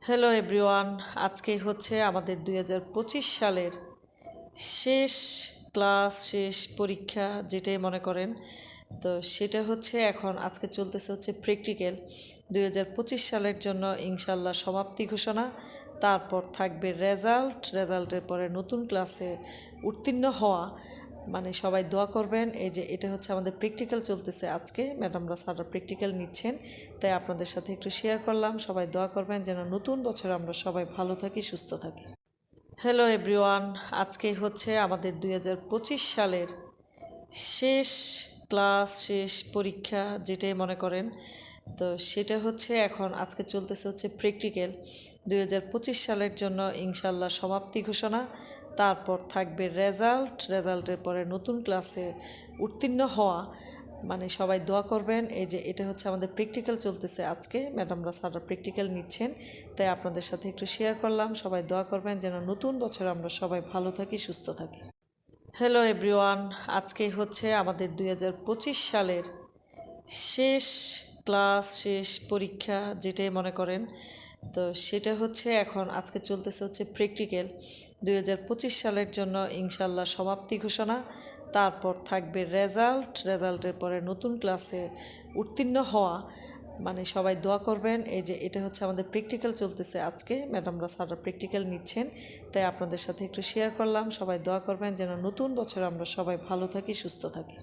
Hello everyone, আজকে হচ্ছে আমাদের 2025 সালের শেষ ক্লাস, শেষ পরীক্ষা যেটাই মনে করেন। তো সেটা হচ্ছে এখন আজকে চলতেছে হচ্ছে প্র্যাকটিক্যাল 2025 সালের জন্য ইনশাল্লাহ সমাপ্তি ঘোষণা। তারপর থাকবে রেজাল্টের পরে নতুন ক্লাসে উত্তীর্ণ হওয়া। মানে সবাই দোয়া করবেন। এই যে এটা হচ্ছে আমাদের প্র্যাকটিক্যাল চলতেছে আজকে, ম্যাডামরা স্যাররা প্র্যাকটিক্যাল নিচ্ছেন, তাই আপনাদের সাথে একটু শেয়ার করলাম। সবাই দোয়া করবেন যেন নতুন বছরে আমরা সবাই ভালো থাকি, সুস্থ থাকি। হ্যালো এভরিওয়ান, আজকে হচ্ছে আমাদের 2025 সালের শেষ ক্লাস, শেষ পরীক্ষা যেটাই মনে করেন। তো সেটা হচ্ছে এখন আজকে চলতেছে হচ্ছে প্র্যাকটিক্যাল 2025 সালের জন্য ইনশাল্লাহ সমাপ্তি ঘোষণা। তারপর থাকবে রেজাল্টের পরে নতুন ক্লাসে উত্তীর্ণ হওয়া। মানে সবাই দোয়া করবেন। এই যে এটা হচ্ছে আমাদের প্র্যাকটিক্যাল চলতেছে আজকে, ম্যাডামরা স্যাররা প্র্যাকটিক্যাল নিচ্ছেন, তাই আপনাদের সাথে একটু শেয়ার করলাম। সবাই দোয়া করবেন যেন নতুন বছরে আমরা সবাই ভালো থাকি, সুস্থ থাকি। হ্যালো এভরিওয়ান, আজকে হচ্ছে আমাদের 2025 সালের শেষ ক্লাস, শেষ পরীক্ষা যেটাই মনে করেন। তো সেটা হচ্ছে এখন আজকে চলতেছে হচ্ছে প্র্যাকটিক্যাল 2025 সালের জন্য ইনশাল্লাহ সমাপ্তি ঘোষণা। তারপর থাকবে রেজাল্টের পরে নতুন ক্লাসে উত্তীর্ণ হওয়া। মানে সবাই দোয়া করবেন। এই যে এটা হচ্ছে আমাদের প্র্যাকটিক্যাল চলতেছে আজকে, ম্যাডামরা স্যাররা প্র্যাকটিক্যাল নিচ্ছেন, তাই আপনাদের সাথে একটু শেয়ার করলাম। সবাই দোয়া করবেন যেন নতুন বছরে আমরা সবাই ভালো থাকি, সুস্থ থাকি।